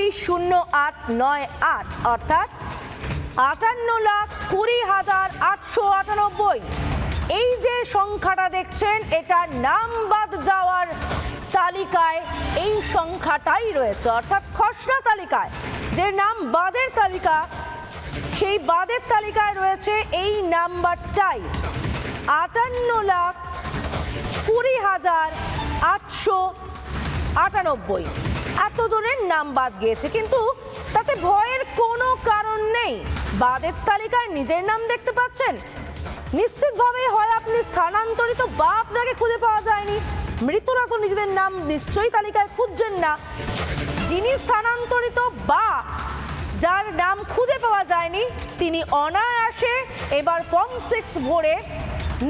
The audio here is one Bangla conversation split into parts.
920898 অর্থাৎ 58,20,898। এই যে সংখ্যাটা দেখছেন, এটা নাম বাদ যাওয়ার তালিকায় এই সংখ্যাটাই রয়েছে, অর্থাৎ খসড়া তালিকায় যে নাম বাদের তালিকা, সেই বাদের তালিকায় রয়েছে এই নাম্বারটাই 58,20,898। এতজনের নাম বাদ গিয়েছে, কিন্তু তাতে ভয়ের কোনো কারণ নেই। বাদের তালিকায় নিজের নাম দেখতে পাচ্ছেন, নিশ্চিতভাবে হয় আপনি স্থানান্তরিত বা আপনাকে খুঁজে পাওয়া যায়নি। মৃতরা তো নিজেদের নাম নিশ্চয়ই তালিকায় খুঁজছেন না। যিনি স্থানান্তরিত বা যার নাম খুঁজে পাওয়া যায়নি, তিনি অনায়াসে এবার ফর্ম 6 ভরে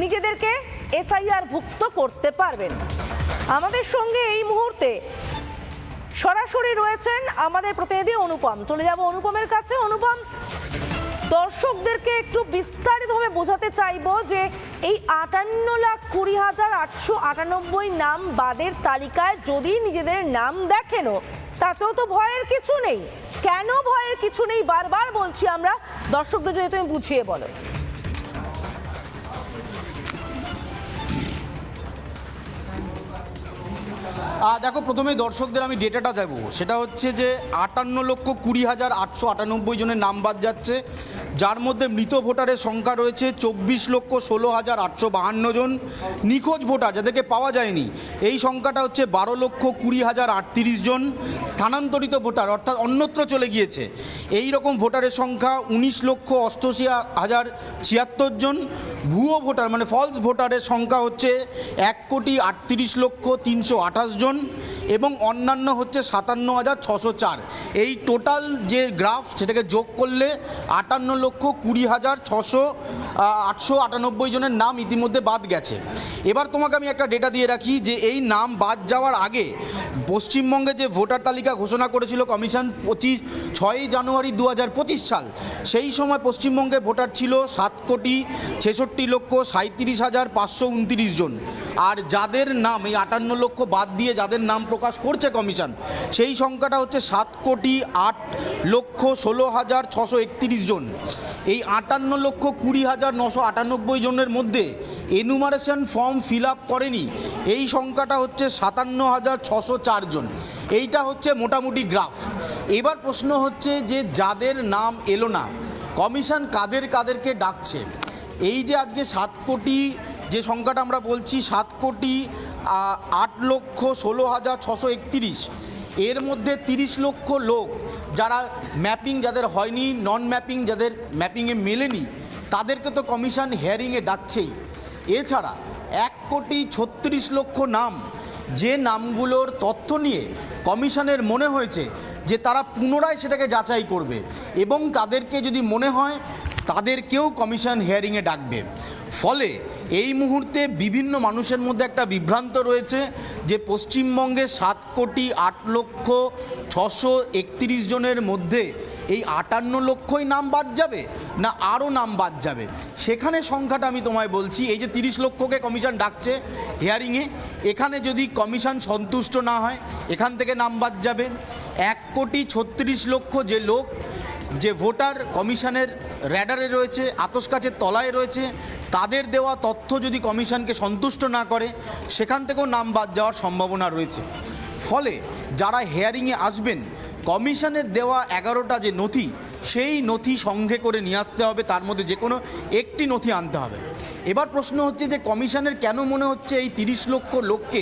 নিজেদেরকে এসআইআর ভুক্ত করতে পারবেন। আমাদের সঙ্গে এই মুহূর্তে সরাসরি রয়েছেন আমাদের প্রতিনিধি অনুপম। চলে যাব অনুপমের কাছে। অনুপম, দর্শকদেরকে একটু বিস্তারিতভাবে বোঝাতে চাইবো যে এই 58,20,898 নাম বাদের তালিকায় যদি নিজেদের নাম দেখেনও, তাতেও তো ভয়ের কিছু নেই। কেন ভয়ের কিছু নেই বারবার বলছি আমরা, দর্শকদের যদি তুমি বুঝিয়ে বলো। দেখো, প্রথমে দর্শকদের আমি ডেটাটা দেবো। সেটা হচ্ছে যে 58,20,898 জনের নাম বাদ যাচ্ছে, যার মধ্যে মৃত ভোটারের সংখ্যা রয়েছে 24,16,852 জন। নিখোঁজ ভোটার যাদেরকে পাওয়া যায়নি, এই সংখ্যাটা হচ্ছে 12,20,038 জন। স্থানান্তরিত ভোটার অর্থাৎ অন্যত্র চলে গিয়েছে, এই রকম ভোটারের সংখ্যা 19,88,076 জন। ভুয়ো ভোটার মানে ফলস ভোটারের সংখ্যা হচ্ছে 1,38,03,28 জন এবং অন্যান্য হচ্ছে 57,604। এই টোটাল যে গ্রাফ, সেটাকে যোগ করলে 58,20,898 জনের নাম ইতিমধ্যে বাদ গেছে। এবার তোমাকে আমি একটা ডেটা দিয়ে রাখি যে এই নাম বাদ যাওয়ার আগে পশ্চিমবঙ্গে যে ভোটার তালিকা ঘোষণা করেছিল কমিশন 6ই জানুয়ারি 2025 সাল, সেই সময় পশ্চিমবঙ্গে ভোটার ছিল 7,66,37,529 জন। আর যাদের নাম এই 58 লক্ষ বাদ দিয়ে যাদের নাম প্রকাশ করছে কমিশন, সেই সংখ্যাটা হচ্ছে 7,08,16,631 জন। এই 58,20,998 জনের মধ্যে এনুমারেশন ফর্ম ফিল আপ করেনি, এই সংখ্যাটা হচ্ছে 57,604 জন। এইটা হচ্ছে মোটামুটি গ্রাফ। এবার প্রশ্ন হচ্ছে যে যাদের নাম এলো না, কমিশন কাদেরকে ডাকছে। এই যে আজকে 7 কোটি যে সংখ্যাটা আমরা বলছি, 7,08,16,631, এর মধ্যে 30 লক্ষ লোক যারা ম্যাপিং যাদের হয়নি, নন ম্যাপিং যাদের ম্যাপিংয়ে মেলেনি, তাদেরকে তো কমিশন হিয়ারিংয়ে ডাকছেই। এছাড়া 1,36,00,000 নাম, যে নামগুলোর তথ্য নিয়ে কমিশনের মনে হয়েছে যে তারা পুনরায় সেটাকে যাচাই করবে এবং তাদেরকে যদি মনে হয় তাদেরকেও কমিশন হিয়ারিংয়ে ডাকবে। ফলে এই মুহূর্তে বিভিন্ন মানুষের মধ্যে একটা বিভ্রান্ত রয়েছে যে পশ্চিমবঙ্গে 7,08,631 জনের মধ্যে এই 58 লক্ষই নাম বাদ যাবে না আরও নাম বাদ যাবে। সেখানে সংখ্যাটা আমি তোমায় বলছি, এই যে 30 লক্ষকে কমিশন ডাকছে হিয়ারিংয়ে, এখানে যদি কমিশন সন্তুষ্ট না হয় এখান থেকে নাম বাদ যাবে। 1,36,00,000 যে লোক, যে ভোটার কমিশনের র্যাডারে রয়েছে, আতশকাচের তলায় রয়েছে, তাদের দেওয়া তথ্য যদি কমিশনকে সন্তুষ্ট না করে, সেখান থেকেও নাম বাদ যাওয়ার সম্ভাবনা রয়েছে। ফলে যারা হিয়ারিংয়ে আসবেন, কমিশনের দেওয়া 11টা যে নথি, সেই নথি সঙ্গে করে নিয়ে আসতে হবে, তার মধ্যে যে কোনো একটি নথি আনতে হবে। এবার প্রশ্ন হচ্ছে যে কমিশনের কেন মনে হচ্ছে এই 30 লক্ষ লোককে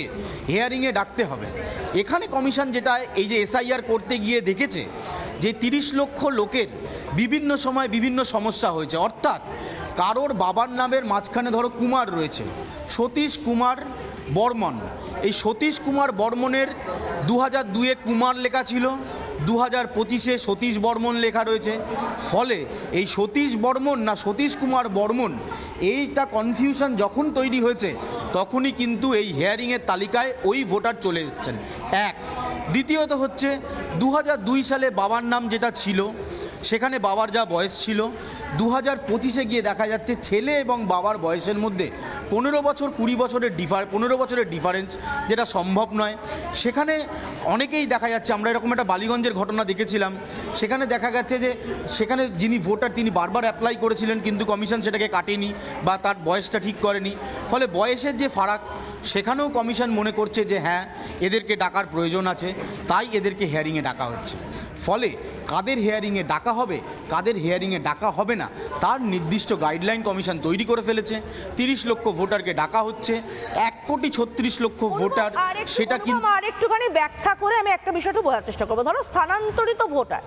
হিয়ারিংয়ে ডাকতে হবে। এখানে কমিশন যেটা এই যে এসআইআর করতে গিয়ে দেখেছে যে 30 লক্ষ লোকের বিভিন্ন সময় বিভিন্ন সমস্যা হয়েছে। অর্থাৎ কারোর বাবার নামের মাঝখানে ধরো কুমার রয়েছে, সতীশ কুমার বর্মন। এই সতীশ কুমার বর্মনের 2002-এ কুমার লেখা ছিল, 2025-এ সতীশ বর্মন লেখা রয়েছে। ফলে এই সতীশ বর্মন না সতীশ কুমার বর্মন, এইটা কনফিউশন যখন তৈরি হয়েছে, তখনই কিন্তু এই হিয়ারিংয়ের তালিকায় ওই ভোটার চলে এসেছেন। এক, দ্বিতীয়ত হচ্ছে 2002 সালে বাবার নাম যেটা ছিল, সেখানে বাবার যা বয়স ছিল 2025-এ গিয়ে দেখা যাচ্ছে ছেলে এবং বাবার বয়সের মধ্যে 15 বছর 20 বছরের 15 বছরের ডিফারেন্স, যেটা সম্ভব নয়। সেখানে অনেকেই দেখা যাচ্ছে, আমরা এরকম একটা বালিগঞ্জের ঘটনা দেখেছিলাম, সেখানে দেখা গেছে যে সেখানে যিনি ভোটার তিনি বারবার অ্যাপ্লাই করেছিলেন কিন্তু কমিশন সেটাকে কাটেনি বা তার বয়সটা ঠিক করেনি। ফলে বয়সের যে ফারাক, সেখানেও কমিশন মনে করছে যে হ্যাঁ এদেরকে ডাকার প্রয়োজন আছে, তাই এদেরকে হিয়ারিংয়ে ডাকা হচ্ছে। ফলে কাদের হিয়ারিংয়ে ডাকা হবে, কাদের হিয়ারিংয়ে ডাকা হবে না, তার নির্দিষ্ট গাইডলাইন কমিশন তৈরি করে ফেলেছে। 30 লক্ষ ভোটারকে ডাকা হচ্ছে, 1,36,00,000 ভোটার, সেটা কিন্তু আর একটুখানি ব্যাখ্যা করে আমি একটা বিষয়টা বোঝার চেষ্টা করবো। ধরো স্থানান্তরিত ভোটার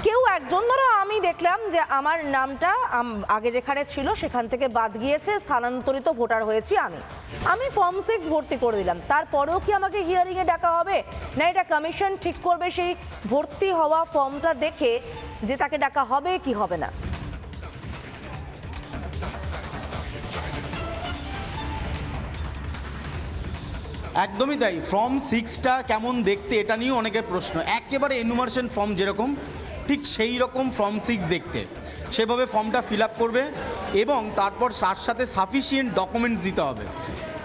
কেউ একজন, ধরো আমি দেখলাম যে আমার নামটা আগে যেখানে ছিল সেখান থেকে বাদ গিয়েছে, স্থানান্তরিত ভোটার হয়েছি আমি ফর্ম 6 ভর্তি করে দিলাম, তারপরেও কি আমাকে হিয়ারিংয়ে ডাকা হবে, না এটা কমিশন ঠিক করবে সেই ভর্তি হওয়া ফর্মটা দেখে যে তাকে ডাকা হবে কি হবে না? একদমই তাই। ফর্ম 6টা কেমন দেখতে এটা নিয়েও অনেকের প্রশ্ন। একেবারে এনুমারেশন ফর্ম যেরকম, ঠিক সেই রকম ফর্ম 6 দেখতে, সেভাবে ফর্মটা ফিল আপ করবে এবং তারপর তার সাথে সাফিসিয়েন্ট ডকুমেন্টস দিতে হবে।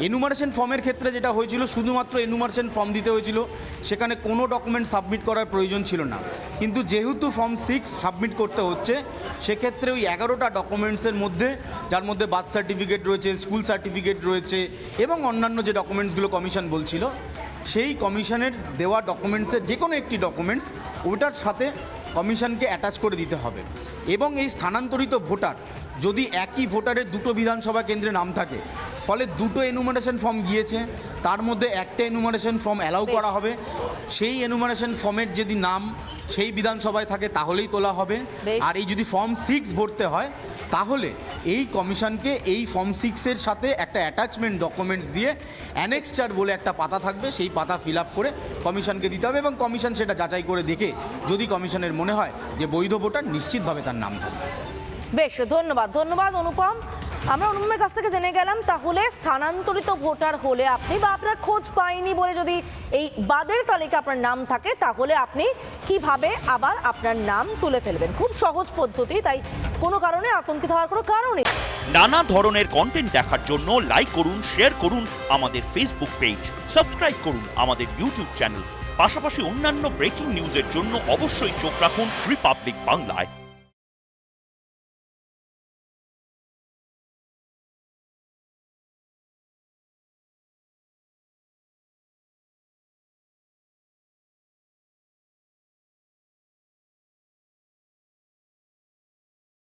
এনুমারেশন ফর্মের ক্ষেত্রে যেটা হয়েছিল, শুধুমাত্র এনুমারেশন ফর্ম দিতে হয়েছিল, সেখানে কোনো ডকুমেন্ট সাবমিট করার প্রয়োজন ছিল না। কিন্তু যেহেতু ফর্ম 6 সাবমিট করতে হচ্ছে, সেক্ষেত্রে ওই 11টা ডকুমেন্টসের মধ্যে, যার মধ্যে বার্থ সার্টিফিকেট রয়েছে, স্কুল সার্টিফিকেট রয়েছে এবং অন্যান্য যে ডকুমেন্টসগুলো কমিশন বলছিল, সেই কমিশনের দেওয়া ডকুমেন্টসের যে কোনো একটি ডকুমেন্টস ওটার সাথে কমিশনকে অ্যাটাচ করে দিতে হবে। এবং এই স্থানান্তরিত ভোটার যদি একই ভোটারের দুটো বিধানসভা কেন্দ্রে নাম থাকে, ফলে দুটো এনুমারেশন ফর্ম গিয়েছে, তার মধ্যে একটা এনুমারেশন ফর্ম অ্যালাউ করা হবে। সেই এনুমারেশন ফর্মের যদি নাম সেই বিধানসভায় থাকে তাহলেই তোলা হবে। আর এই যদি ফর্ম 6 ভরতে হয়, তাহলে এই কমিশনকে এই ফর্ম 6-এর সাথে একটা অ্যাটাচমেন্ট ডকুমেন্টস দিয়ে অ্যানেক্সচার বলে একটা পাতা থাকবে, সেই পাতা ফিল আপ করে কমিশনকে দিতে হবে এবং কমিশন সেটা যাচাই করে দেখে যদি কমিশনের মনে হয় যে বৈধ ভোটার, নিশ্চিতভাবে তার নাম থাকবে। বেশ, ধন্যবাদ অনুপম। আমরা অনুপমের কাছ থেকে জেনে গেলাম তাহলে স্থানান্তরিত ভোটার হলে আপনি বা আপনার খোঁজ পাইনি বলে যদি এই বাদের তালিকা আপনার নাম থাকে, তাহলে আপনি কিভাবে আবার আপনার নাম তুলে ফেলবেন। খুব সহজ পদ্ধতি, তাই কোনো কারণে আতঙ্কিত হওয়ার কোনো কারণ নেই। নানা ধরনের কন্টেন্ট দেখার জন্য লাইক করুন, শেয়ার করুন আমাদের ফেসবুক পেজ, সাবস্ক্রাইব করুন আমাদের ইউটিউব চ্যানেল। পাশাপাশি অন্যান্য ব্রেকিং নিউজের জন্য অবশ্যই চোখ রাখুন রিপাবলিক বাংলায়।